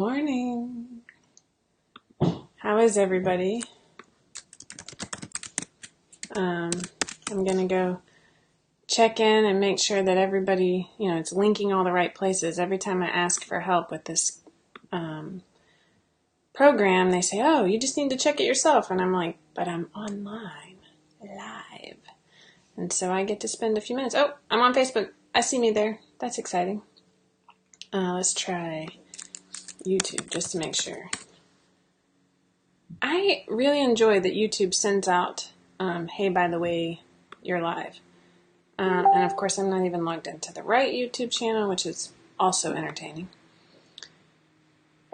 Morning. How is everybody? I'm gonna go check in and make sure that everybody, it's linking all the right places. Every time I ask for help with this program, they say, "Oh, you just need to check it yourself," and I'm like, "But I'm online, live," and so I get to spend a few minutes. Oh, I'm on Facebook. I see me there. That's exciting. Let's try YouTube just to make sure. I really enjoy that YouTube sends out, hey, by the way, you're live. And of course, I'm not even logged into the right YouTube channel, which is also entertaining.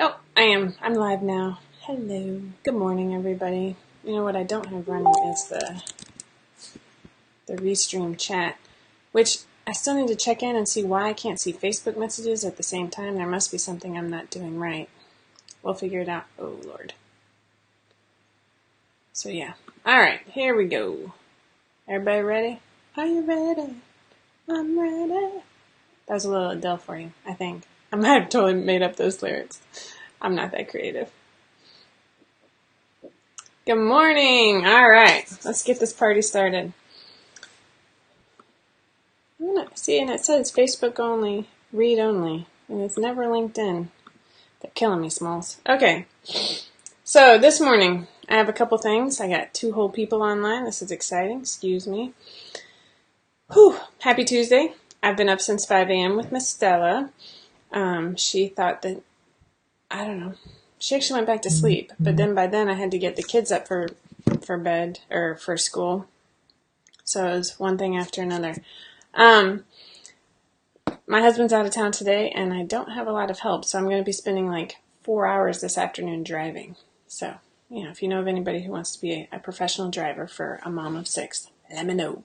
Oh, I am. I'm live now. Hello. Good morning, everybody. You know what I don't have running is the Restream chat, which I still need to check in and see why I can't see Facebook messages at the same time. There must be something I'm not doing right. We'll figure it out. Oh, Lord. So, yeah. All right, here we go. Everybody ready? Are you ready? I'm ready. That was a little Adele for you, I think. I might have totally made up those lyrics. I'm not that creative. Good morning. All right, let's get this party started. See, and it says Facebook only, read only, and it's never LinkedIn. They're killing me, Smalls. Okay, so this morning, I have a couple things. I got 2 whole people online. This is exciting. Excuse me. Whew. Happy Tuesday. I've been up since 5 a.m. with Miss Stella. She thought that, I don't know, she actually went back to sleep. But then by then I had to get the kids up for bed, or for school. So it was one thing after another. My husband's out of town today, and I don't have a lot of help. So I'm going to be spending like 4 hours this afternoon driving. So, if you know of anybody who wants to be a professional driver for a mom of 6, let me know.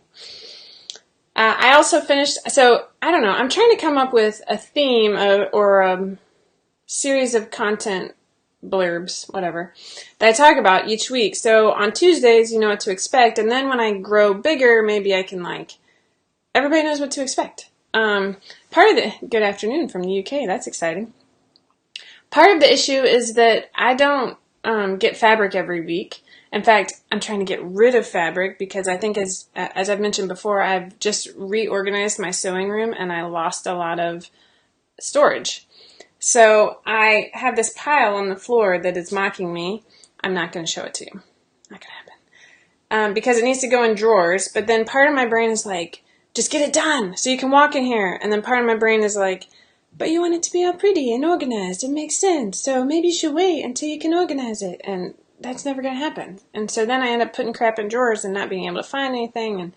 I also finished, so I don't know, I'm trying to come up with a theme or a series of content blurbs, whatever, that I talk about each week. So on Tuesdays, you know what to expect, and then when I grow bigger, maybe I can everybody knows what to expect. Good afternoon from the UK, that's exciting. Part of the issue is that I don't get fabric every week. In fact, I'm trying to get rid of fabric because I think, as I've mentioned before, I've just reorganized my sewing room and I lost a lot of storage. So I have this pile on the floor that is mocking me. I'm not going to show it to you. Not going to happen. Because it needs to go in drawers. But then part of my brain is like, just get it done so you can walk in here. And then part of my brain is like, but you want it to be all pretty and organized. It makes sense. So maybe you should wait until you can organize it. And that's never going to happen. And so then I end up putting crap in drawers and not being able to find anything. And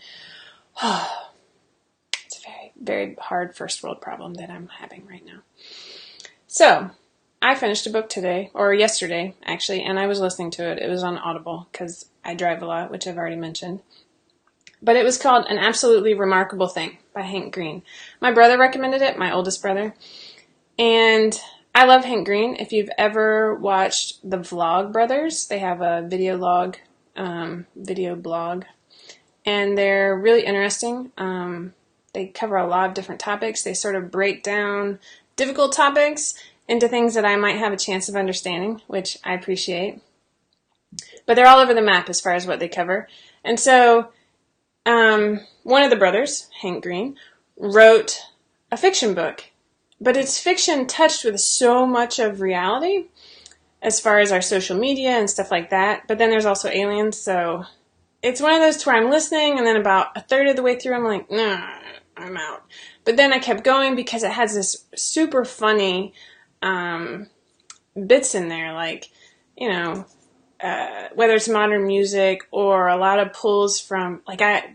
it's a very, very hard first world problem that I'm having right now. So I finished a book today, or yesterday, actually, and I was listening to it. It was on Audible because I drive a lot, which I've already mentioned. But it was called An Absolutely Remarkable Thing by Hank Green. My brother recommended it, my oldest brother. And I love Hank Green. If you've ever watched the Vlog Brothers, they have a video blog, and they're really interesting. They cover a lot of different topics. They sort of break down difficult topics into things that I might have a chance of understanding, which I appreciate. But they're all over the map as far as what they cover. And so one of the brothers, Hank Green, wrote a fiction book. But it's fiction touched with so much of reality as far as our social media and stuff like that. But then there's also aliens, so it's one of those to where I'm listening, and then about a third of the way through I'm like, nah, I'm out. But then I kept going because it has this super funny bits in there, whether it's modern music or a lot of pulls from,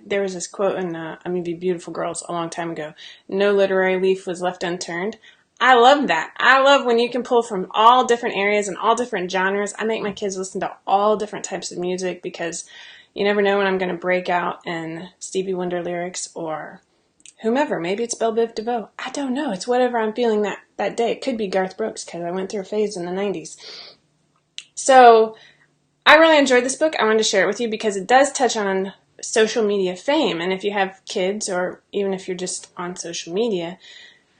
there was this quote in a movie, Beautiful Girls, a long time ago, no literary leaf was left unturned. I love that. I love when you can pull from all different areas and all different genres. I make my kids listen to all different types of music because you never know when I'm going to break out in Stevie Wonder lyrics or whomever. Maybe it's Belle Biv DeVoe. I don't know. It's whatever I'm feeling that day. It could be Garth Brooks because I went through a phase in the 90s. So I really enjoyed this book. I wanted to share it with you because it does touch on social media fame. And if you have kids, or even if you're just on social media,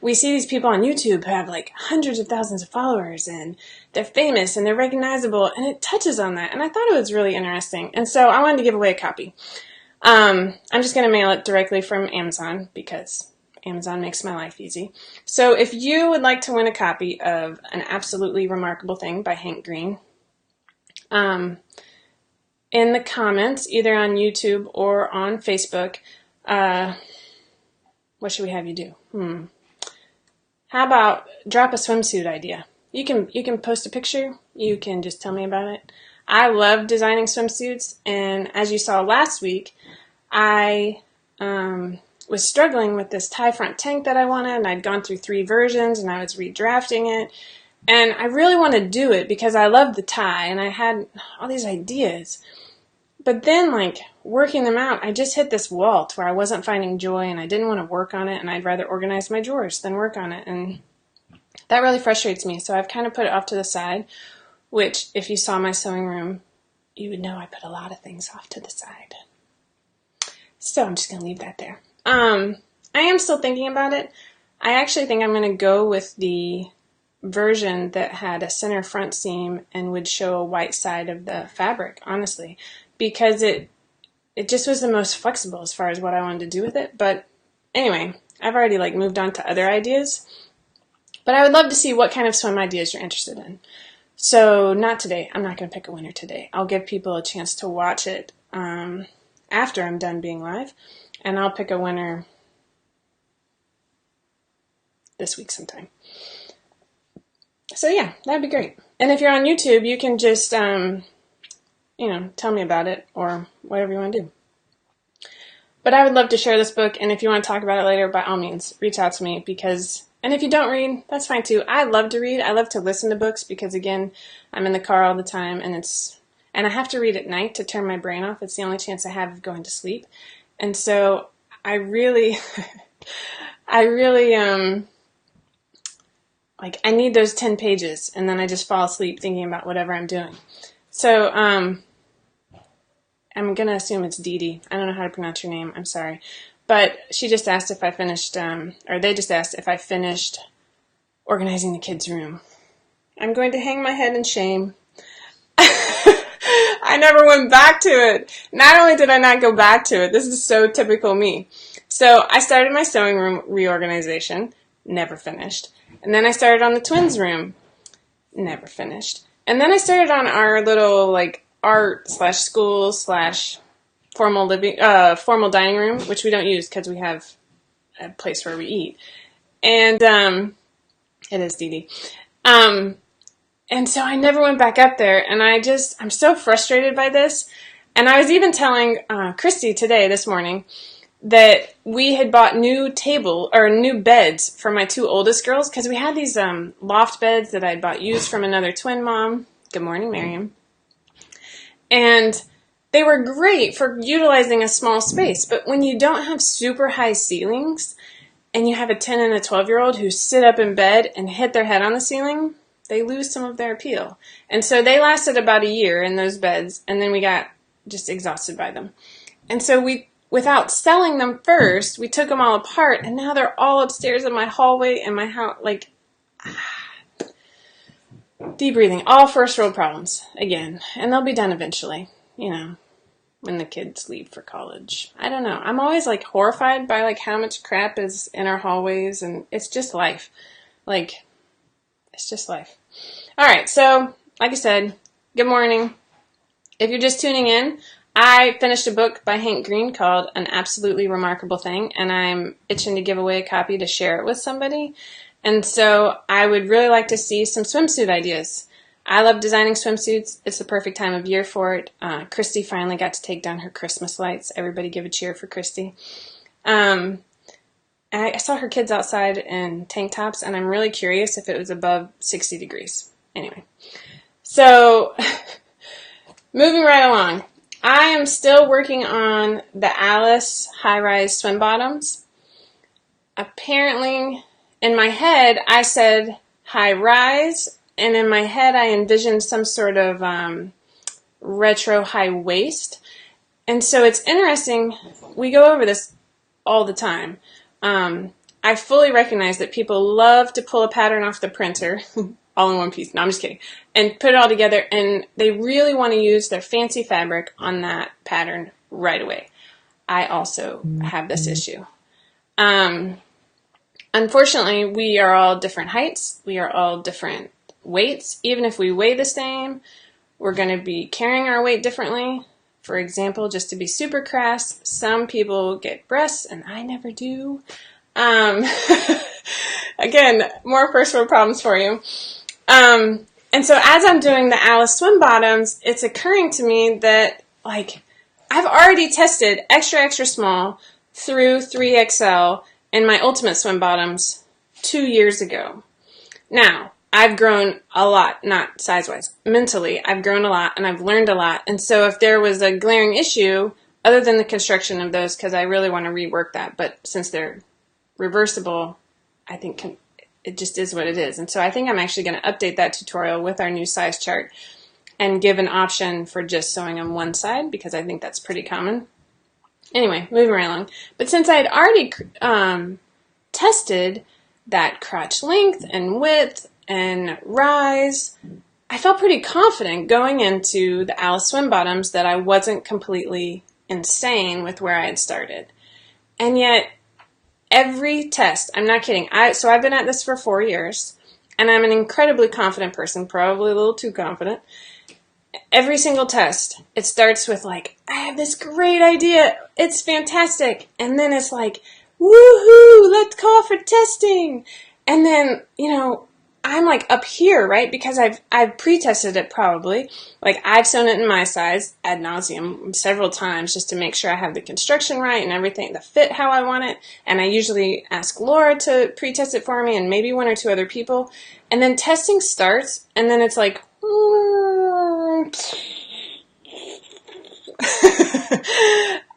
we see these people on YouTube who have like hundreds of thousands of followers and they're famous and they're recognizable, and it touches on that. And I thought it was really interesting. And so I wanted to give away a copy. I'm just going to mail it directly from Amazon because Amazon makes my life easy. So if you would like to win a copy of An Absolutely Remarkable Thing by Hank Green, in the comments, either on YouTube or on Facebook, what should we have you do? How about drop a swimsuit idea? You can post a picture. You can just tell me about it. I love designing swimsuits, and as you saw last week, I was struggling with this tie front tank that I wanted, and I'd gone through 3 versions, and I was redrafting it, and I really want to do it because I love the tie, and I had all these ideas. But then, like, working them out, I just hit this wall to where I wasn't finding joy, and I didn't want to work on it, and I'd rather organize my drawers than work on it, and that really frustrates me. So I've kind of put it off to the side, which, if you saw my sewing room, you would know I put a lot of things off to the side. So I'm just going to leave that there. I am still thinking about it. I actually think I'm going to go with the version that had a center front seam and would show a white side of the fabric, honestly, because it just was the most flexible as far as what I wanted to do with it. But anyway, I've already like moved on to other ideas. But I would love to see what kind of swim ideas you're interested in. So not today. I'm not going to pick a winner today. I'll give people a chance to watch it after I'm done being live. And I'll pick a winner this week sometime. So yeah, that'd be great. And if you're on YouTube, you can just, tell me about it or whatever you want to do. But I would love to share this book, and if you want to talk about it later, by all means, reach out to me and if you don't read, that's fine too. I love to read. I love to listen to books because, again, I'm in the car all the time, and I have to read at night to turn my brain off. It's the only chance I have of going to sleep. And so I really, I need those 10 pages, and then I just fall asleep thinking about whatever I'm doing. So, I'm going to assume it's Dee Dee. I don't know how to pronounce your name. I'm sorry. But she just asked if I finished, or they just asked if I finished organizing the kids' room. I'm going to hang my head in shame. I never went back to it. Not only did I not go back to it, this is so typical me. So I started my sewing room reorganization, never finished. And then I started on the twins' room, never finished. And then I started on our little art/school/ formal dining room, which we don't use because we have a place where we eat. And it is Dee Dee. And so I never went back up there, and I'm so frustrated by this. And I was even telling Christy this morning, that we had bought new beds for my 2 oldest girls, because we had these loft beds that I'd bought used from another twin mom. Good morning, Miriam. And they were great for utilizing a small space, but when you don't have super high ceilings, and you have a 10 and a 12-year-old who sit up in bed and hit their head on the ceiling, they lose some of their appeal. And so they lasted about a year in those beds, and then we got just exhausted by them. And so without selling them first, we took them all apart, and now they're all upstairs in my hallway in my house. Deep breathing. All first world problems again. And they'll be done eventually, when the kids leave for college. I don't know. I'm always horrified by how much crap is in our hallways, and it's just life. It's just life. All right. So, like I said, good morning. If you're just tuning in, I finished a book by Hank Green called An Absolutely Remarkable Thing, and I'm itching to give away a copy to share it with somebody. And so I would really like to see some swimsuit ideas. I love designing swimsuits. It's the perfect time of year for it. Christy finally got to take down her Christmas lights. Everybody give a cheer for Christy. I saw her kids outside in tank tops, and I'm really curious if it was above 60 degrees. Anyway, so moving right along. I am still working on the Alice high-rise swim bottoms. Apparently, in my head, I said high-rise, and in my head, I envisioned some sort of retro high waist. And so it's interesting. We go over this all the time. I fully recognize that people love to pull a pattern off the printer all in one piece. No, I'm just kidding. And put it all together, and they really want to use their fancy fabric on that pattern right away. I also have this issue. Unfortunately, we are all different heights. We are all different weights. Even if we weigh the same, we're going to be carrying our weight differently. For example, just to be super crass, some people get breasts, and I never do. Again, more first world problems for you. And so as I'm doing the Alice swim bottoms, it's occurring to me that, like, I've already tested extra, extra small through 3XL in my Ultimate swim bottoms 2 years ago. Now, I've grown a lot, not size-wise. Mentally, I've grown a lot, and I've learned a lot. And so if there was a glaring issue, other than the construction of those, because I really want to rework that, but since they're reversible, I think it just is what it is. And so I think I'm actually going to update that tutorial with our new size chart and give an option for just sewing on one side, because I think that's pretty common. Anyway, moving right along. But since I had already tested that crotch length and width and rise, I felt pretty confident going into the Alice swim bottoms that I wasn't completely insane with where I had started. And yet, every test, I'm not kidding, so I've been at this for 4 years, and I'm an incredibly confident person, probably a little too confident. Every single test, it starts with like, I have this great idea, it's fantastic, and then it's like, woohoo, let's call for testing. And then, I'm like up here, right? Because I've pre-tested it probably. Like I've sewn it in my size ad nauseum several times just to make sure I have the construction right and everything, the fit how I want it. And I usually ask Laura to pre-test it for me and maybe 1 or 2 other people. And then testing starts and then it's like,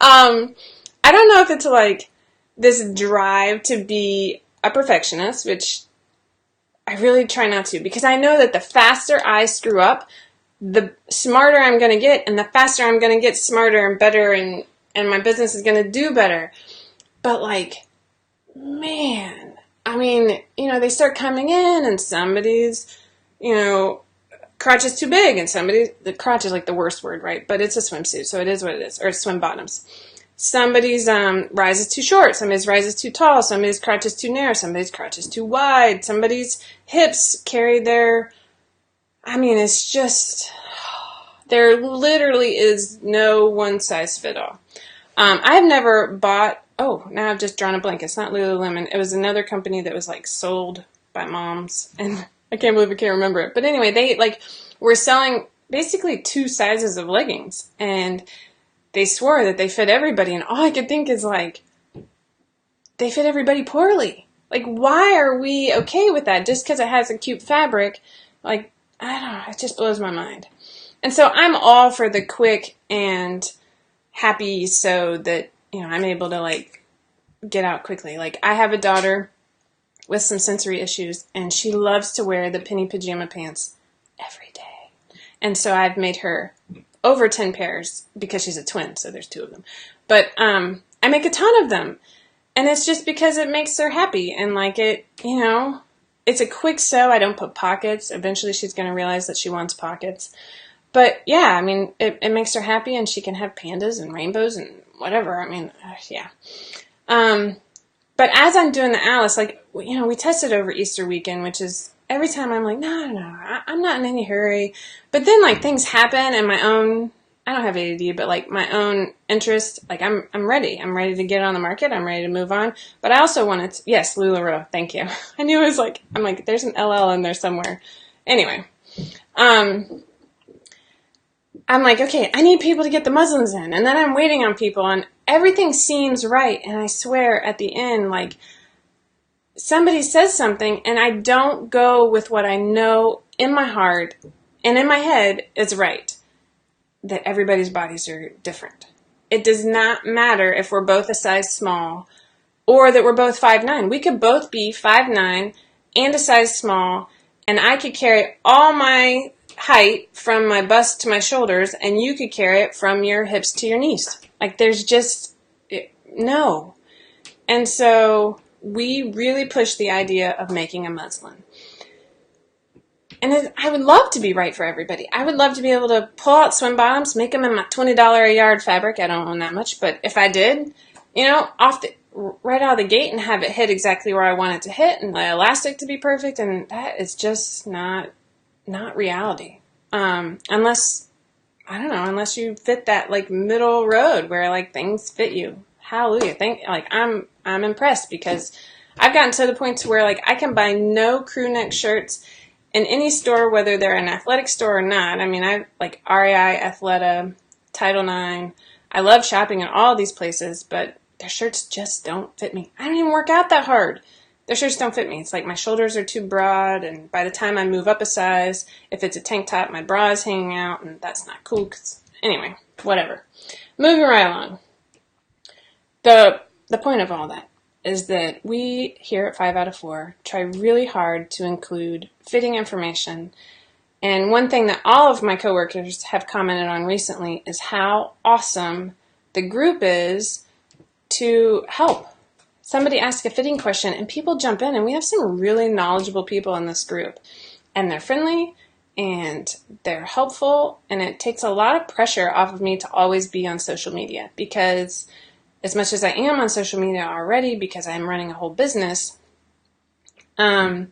I don't know if it's like this drive to be a perfectionist, which I really try not to, because I know that the faster I screw up, the smarter I'm going to get, and the faster I'm going to get smarter and better, and my business is going to do better. But like, man, I mean, they start coming in, and somebody's, crotch is too big, and the crotch is like the worst word, right? But it's a swimsuit, so it is what it is, or swim bottoms. Somebody's rise is too short, somebody's rise is too tall, somebody's crotch is too narrow, somebody's crotch is too wide, somebody's hips carry it's just, there literally is no one size fit all. I've never bought, now I've just drawn a blank, it's not Lululemon, it was another company that was like sold by moms, and I can't believe I can't remember it, but anyway, they were selling basically 2 sizes of leggings, and they swore that they fit everybody, and all I could think is like, they fit everybody poorly. Like, why are we okay with that? Just because it has a cute fabric, like, I don't know, it just blows my mind. And so I'm all for the quick and happy sew that, I'm able to like get out quickly. Like, I have a daughter with some sensory issues, and she loves to wear the penny pajama pants every day. And so I've made her over 10 pairs because she's a twin, so there's 2 of them. But I make a ton of them. And it's just because it makes her happy. And like it, it's a quick sew. I don't put pockets. Eventually she's going to realize that she wants pockets. But yeah, it makes her happy, and she can have pandas and rainbows and whatever. Yeah. But as I'm doing the Alice, we tested over Easter weekend, which is every time I'm like, no, I'm not in any hurry. But then things happen, and my own, I don't have ADD, but my own interest, I'm ready. I'm ready to get it on the market. I'm ready to move on. But I also wanted to, yes, LuLaRoe, thank you. I knew it was I'm like, there's an LL in there somewhere. Anyway, I'm like, okay, I need people to get the muslins in. And then I'm waiting on people, and everything seems right. And I swear at the end, somebody says something, and I don't go with what I know in my heart and in my head is right, that everybody's bodies are different. It does not matter if we're both a size small or that we're both 5'9". We could both be 5'9" and a size small, and I could carry all my height from my bust to my shoulders, and you could carry it from your hips to your knees. There's just, no. And so we really push the idea of making a muslin. And I would love to be right for everybody. I would love to be able to pull out swim bottoms, make them in my $20 a yard fabric. I don't own that much, but if I did, right out of the gate and have it hit exactly where I want it to hit and the elastic to be perfect, and that is just not reality. Unless you fit that like middle road where like things fit you. Hallelujah. I'm impressed because I've gotten to the point to where like I can buy no crew neck shirts in any store, whether they're an athletic store or not. I mean, I like REI, Athleta, Title IX. I love shopping at all these places, but their shirts just don't fit me. I don't even work out that hard. Their shirts don't fit me. It's like my shoulders are too broad, and by the time I move up a size, if it's a tank top, my bra is hanging out, and that's not cool. Anyway, whatever. Moving right along. The point of all that is that we here at 5 out of 4 try really hard to include fitting information. And one thing that all of my coworkers have commented on recently is how awesome the group is to help. Somebody asks a fitting question and people jump in, and we have some really knowledgeable people in this group. And they're friendly and they're helpful, and it takes a lot of pressure off of me to always be on social media, because as much as I am on social media already because I'm running a whole business, I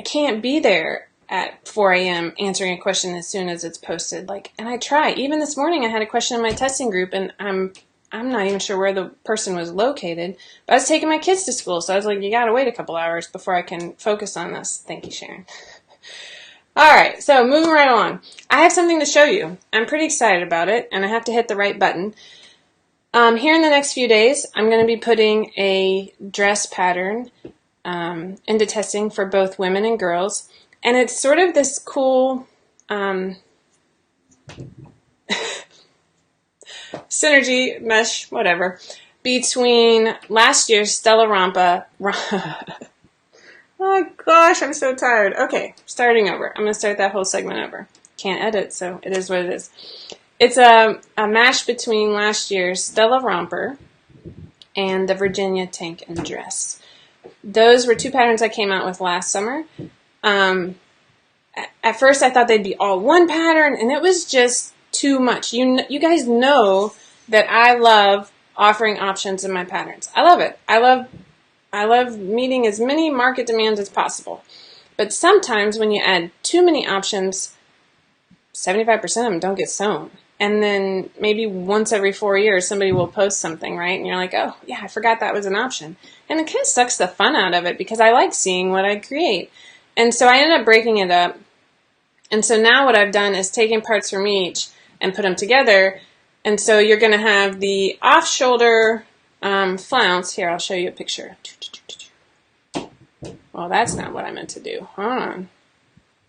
can't be there at 4 a.m. answering a question as soon as it's posted. And I try. Even this morning I had a question in my testing group, and I'm not even sure where the person was located, but I was taking my kids to school, so I was like, you gotta wait a couple hours before I can focus on this. Thank you, Sharon. All right, so moving right along. I have something to show you. I'm pretty excited about it, and I have to hit the right button. Here in the next few days, I'm going to be putting a dress pattern into testing for both women and girls. And it's sort of this cool synergy, mesh, whatever, between last year's Stella Rampa. Oh gosh, I'm so tired. Okay, starting over. I'm going to start that whole segment over. Can't edit, so it is what it is. It's a mash between last year's Stella Romper and the Virginia Tank and Dress. Those were two patterns I came out with last summer. At first I thought they'd be all one pattern, and it was just too much. You guys know that I love offering options in my patterns. I love it. I love meeting as many market demands as possible. But sometimes when you add too many options, 75% of them don't get sewn. And then maybe once every 4 years, somebody will post something, right? And you're like, oh, yeah, I forgot that was an option. And it kind of sucks the fun out of it because I like seeing what I create. And so I ended up breaking it up. And so now what I've done is taken parts from each and put them together. And so you're going to have the off-shoulder flounce. Here, I'll show you a picture. Well, that's not what I meant to do. Hold on.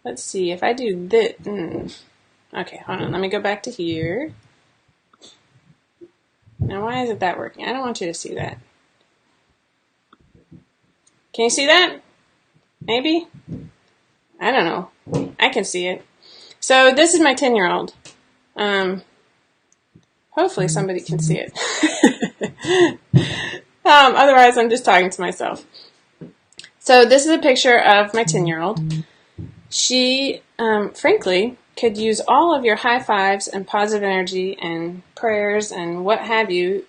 Let's see. If I do this... Okay, hold on. Let me go back to here. Now, why isn't that working? I don't want you to see that. Can you see that? Maybe? I don't know. I can see it. So this is my 10-year-old. Hopefully somebody can see it. Otherwise, I'm just talking to myself. So this is a picture of my 10-year-old. She, frankly, could use all of your high fives and positive energy and prayers and what have you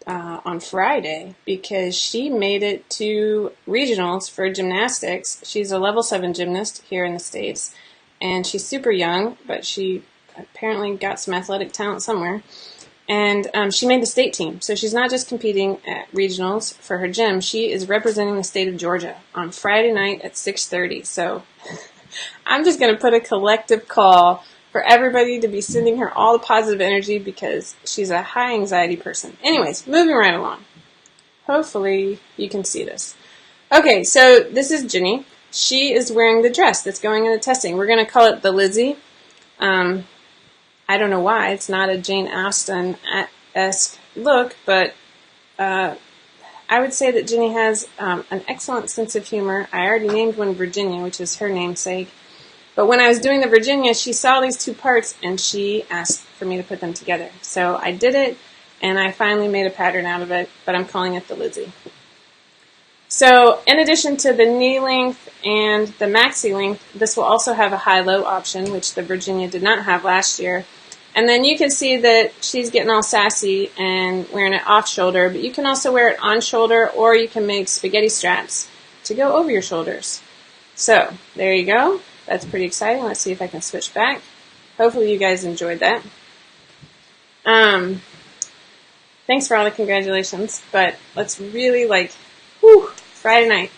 on Friday, because she made it to regionals for gymnastics. She's a level 7 gymnast here in the States, and she's super young, but she apparently got some athletic talent somewhere. And she made the state team. So she's not just competing at regionals for her gym, she is representing the state of Georgia on Friday night at 6:30. So I'm just going to put a collective call for everybody to be sending her all the positive energy because she's a high anxiety person. Anyways, moving right along. Hopefully you can see this. Okay, so this is Ginny. She is wearing the dress that's going into testing. We're going to call it the Lizzie. I don't know why. It's not a Jane Austen-esque look, but I would say that Ginny has an excellent sense of humor. I already named one Virginia, which is her namesake. But when I was doing the Virginia, she saw these two parts, and she asked for me to put them together. So I did it, and I finally made a pattern out of it, but I'm calling it the Lizzie. So in addition to the knee length and the maxi length, this will also have a high-low option, which the Virginia did not have last year. And then you can see that she's getting all sassy and wearing it off shoulder, but you can also wear it on shoulder, or you can make spaghetti straps to go over your shoulders. So there you go. That's pretty exciting. Let's see if I can switch back. Hopefully you guys enjoyed that. Thanks for all the congratulations, but let's really Friday night,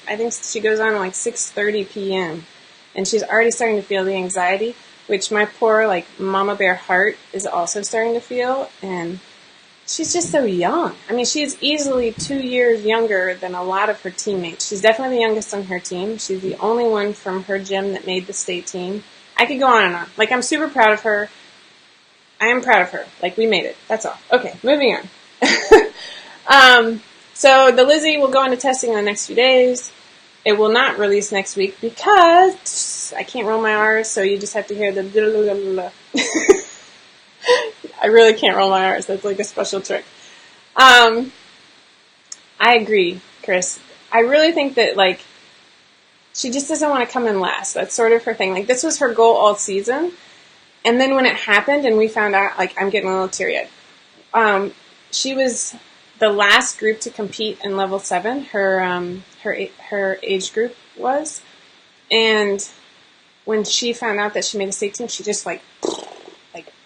I think she goes on like 6:30 p.m. and she's already starting to feel the anxiety, which my poor mama bear heart is also starting to feel, and she's just so young. I mean, she's easily 2 years younger than a lot of her teammates. She's definitely the youngest on her team. She's the only one from her gym that made the state team. I could go on and on. I'm super proud of her. I am proud of her. We made it. That's all. Okay, moving on. So the Lizzie will go into testing in the next few days. It will not release next week because I can't roll my R's, so you just have to hear the blah, blah, blah, blah. I really can't roll my R's. That's a special trick. I agree, Chris. I really think that she just doesn't want to come in last. That's sort of her thing. This was her goal all season. And then when it happened and we found out, I'm getting a little teary-eyed. She was the last group to compete in level 7. Her age group was. And when she found out that she made a state team, she just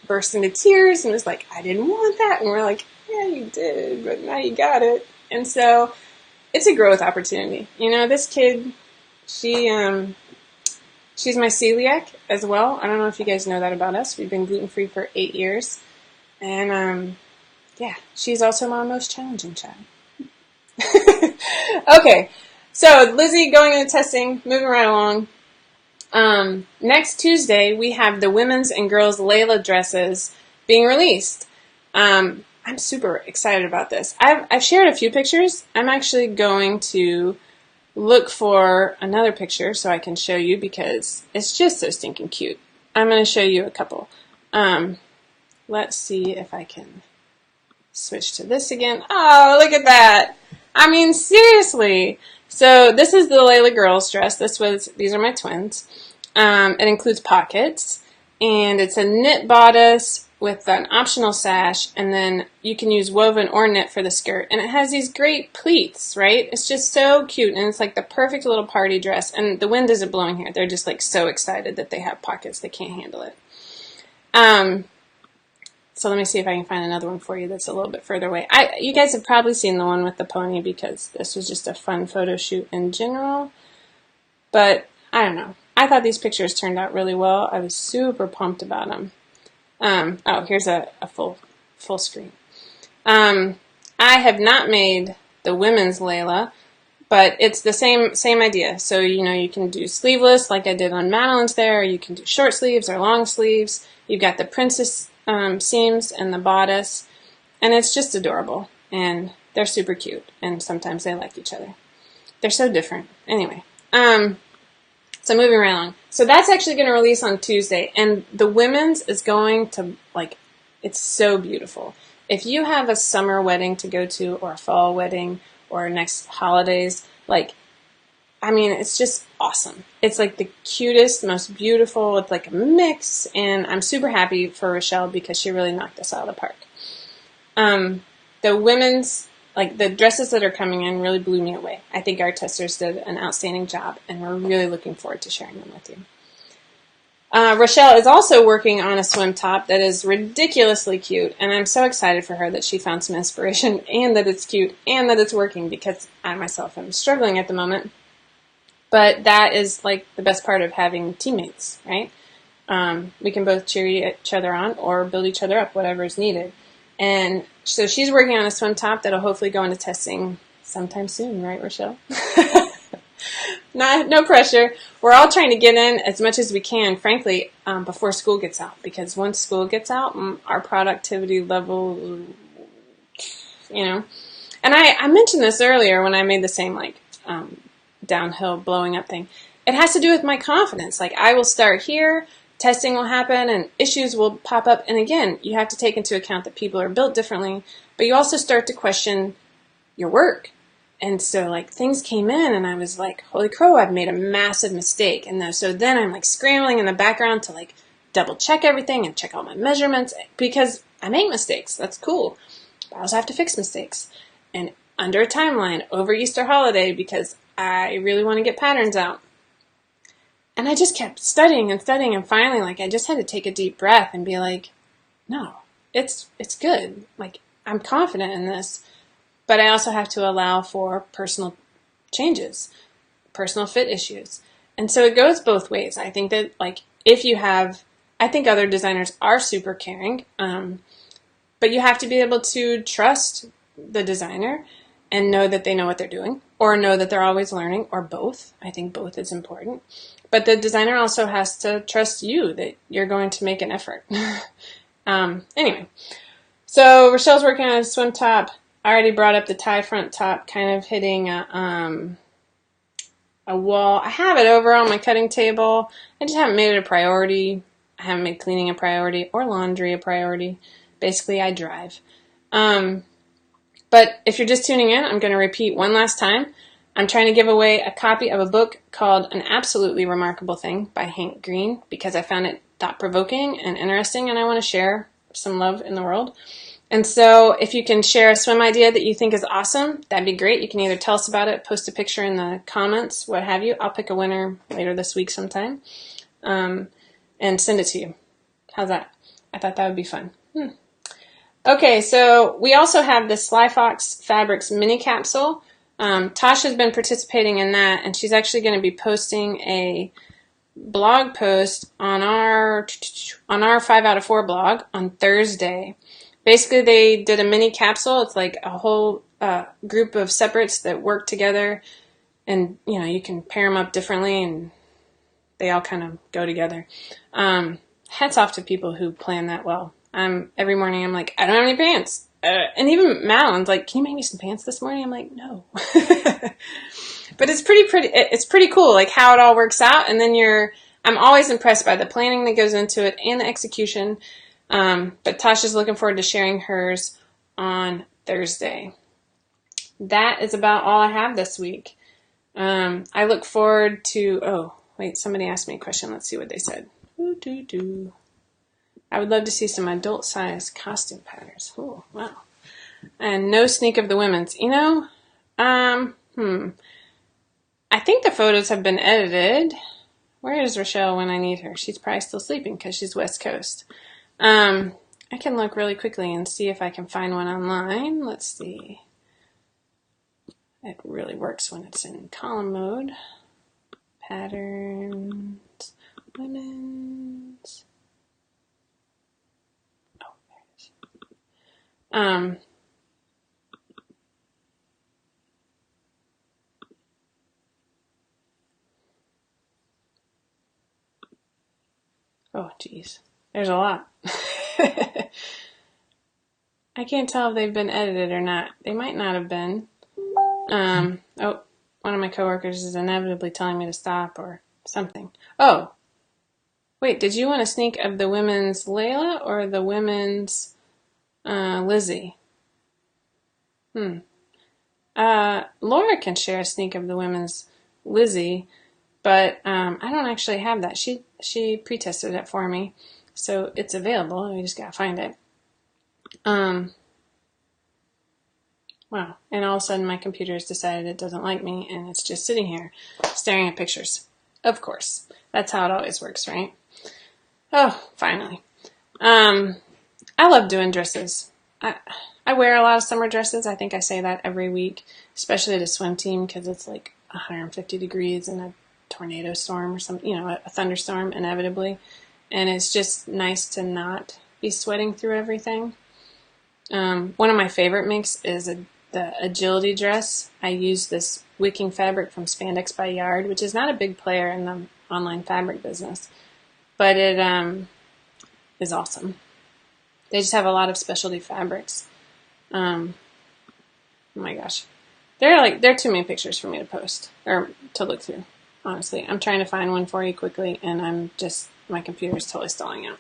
burst into tears and was like, I didn't want that. And we're like, yeah, you did, but now you got it. And so it's a growth opportunity. This kid, she's my celiac as well. I don't know if you guys know that about us. We've been gluten-free for 8 years. And, she's also my most challenging child. Okay, so Lizzie going into testing, moving right along. Next Tuesday, we have the women's and girls' Layla dresses being released. I'm super excited about this. I've shared a few pictures. I'm actually going to look for another picture so I can show you because it's just so stinking cute. I'm going to show you a couple. Let's see if I can switch to this again. Oh, look at that. I mean, seriously. So this is the Layla girls dress. These are my twins. It includes pockets, and it's a knit bodice with an optional sash, and then you can use woven or knit for the skirt. And it has these great pleats, right? It's just so cute, and it's the perfect little party dress. And the wind isn't blowing here. They're just so excited that they have pockets. They can't handle it. So let me see if I can find another one for you that's a little bit further away. You guys have probably seen the one with the pony because this was just a fun photo shoot in general. But I don't know. I thought these pictures turned out really well. I was super pumped about them. Here's a full screen. I have not made the women's Layla, but it's the same idea. So, you can do sleeveless like I did on Madeline's there, or you can do short sleeves or long sleeves. You've got the princess seams and the bodice, and it's just adorable. And they're super cute, and sometimes they like each other. They're so different. Anyway, so moving right along. So that's actually going to release on Tuesday, and the women's is going to, it's so beautiful. If you have a summer wedding to go to, or a fall wedding, or next holidays, it's just awesome. It's the cutest, most beautiful. It's a mix, and I'm super happy for Rochelle because she really knocked us out of the park. The women's, the dresses that are coming in really blew me away. I think our testers did an outstanding job, and we're really looking forward to sharing them with you. Rochelle is also working on a swim top that is ridiculously cute, and I'm so excited for her that she found some inspiration, and that it's cute, and that it's working, because I myself am struggling at the moment. But that is the best part of having teammates, right? We can both cheer each other on or build each other up, whatever is needed. And so she's working on a swim top that'll hopefully go into testing sometime soon, right, Rochelle? No pressure. We're all trying to get in as much as we can, frankly, before school gets out. Because once school gets out, our productivity level, And I mentioned this earlier when I made the same, downhill blowing up thing. It has to do with my confidence. I will start here, testing will happen, and issues will pop up. And again, you have to take into account that people are built differently, but you also start to question your work. And so like things came in and I was like, holy crow, I've made a massive mistake. And so then I'm like scrambling in the background to like double check everything and check all my measurements because I make mistakes. That's cool. But I also have to fix mistakes. And under a timeline over Easter holiday because I really want to get patterns out. And I just kept studying and studying, and finally, like, I just had to take a deep breath and be like, no, it's good. Like, I'm confident in this, but I also have to allow for personal changes, personal fit issues. And so it goes both ways. I think that, like, I think other designers are super caring, but you have to be able to trust the designer and know that they know what they're doing, or know that they're always learning, or both. I think both is important. But the designer also has to trust you that you're going to make an effort. Anyway, so Rochelle's working on a swim top. I already brought up the tie front top, kind of hitting a wall. I have it over on my cutting table. I just haven't made it a priority. I haven't made cleaning a priority or laundry a priority. Basically, I drive. But if you're just tuning in, I'm going to repeat one last time. I'm trying to give away a copy of a book called An Absolutely Remarkable Thing by Hank Green because I found it thought-provoking and interesting, and I want to share some love in the world. And so if you can share a swim idea that you think is awesome, that'd be great. You can either tell us about it, post a picture in the comments, what have you. I'll pick a winner later this week sometime and send it to you. How's that? I thought that would be fun. Okay, so we also have the Sly Fox Fabrics mini capsule. Tasha's been participating in that, and she's actually going to be posting a blog post on our 5 out of 4 blog on Thursday. Basically, they did a mini capsule. It's like a whole group of separates that work together, and you can pair them up differently, and they all kind of go together. Hats off to people who plan that well. Every morning I'm like, I don't have any pants. And even Madeline's like, can you make me some pants this morning? I'm like, no. But it's pretty cool, like how it all works out. And then I'm always impressed by the planning that goes into it and the execution. But Tasha's looking forward to sharing hers on Thursday. That is about all I have this week. I look forward to, somebody asked me a question. Let's see what they said. I would love to see some adult-sized costume patterns. Oh, wow. And no sneak of the women's. I think the photos have been edited. Where is Rochelle when I need her? She's probably still sleeping because she's West Coast. I can look really quickly and see if I can find one online. Let's see. It really works when it's in column mode. Patterns, women's. Oh, geez. There's a lot. I can't tell if they've been edited or not. They might not have been. One of my coworkers is inevitably telling me to stop or something. Oh, wait, did you want a sneak of the women's Layla or the women's Lizzie? Laura can share a sneak of the women's Lizzie, but I don't actually have that. She pre-tested it for me, so it's available. We just gotta find it. Wow. And all of a sudden my computer has decided it doesn't like me, and it's just sitting here staring at pictures. Of course. That's how it always works, right? Oh, finally. I love doing dresses. I wear a lot of summer dresses. I think I say that every week, especially at a swim team because it's like 150 degrees and a tornado storm or something, a thunderstorm inevitably. And it's just nice to not be sweating through everything. One of my favorite makes is the agility dress. I use this wicking fabric from Spandex by Yard, which is not a big player in the online fabric business, but it is awesome. They just have a lot of specialty fabrics. Oh my gosh. There are too many pictures for me to post or to look through, honestly. I'm trying to find one for you quickly, and my computer's totally stalling out.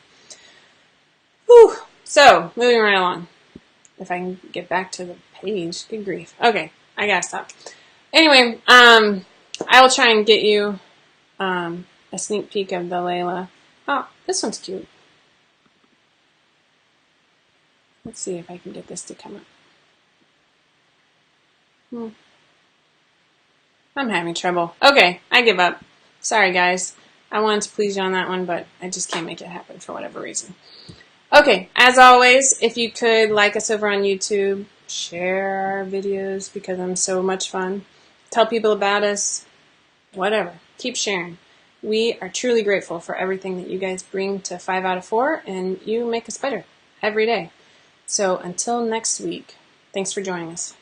Whew. So, moving right along. If I can get back to the page, good grief. Okay, I gotta stop. Anyway, I will try and get you a sneak peek of the Layla. Oh, this one's cute. Let's see if I can get this to come up. I'm having trouble. Okay, I give up. Sorry, guys. I wanted to please you on that one, but I just can't make it happen for whatever reason. Okay, as always, if you could like us over on YouTube, share our videos because I'm so much fun. Tell people about us, whatever. Keep sharing. We are truly grateful for everything that you guys bring to 5 out of 4, and you make us better every day. So until next week, thanks for joining us.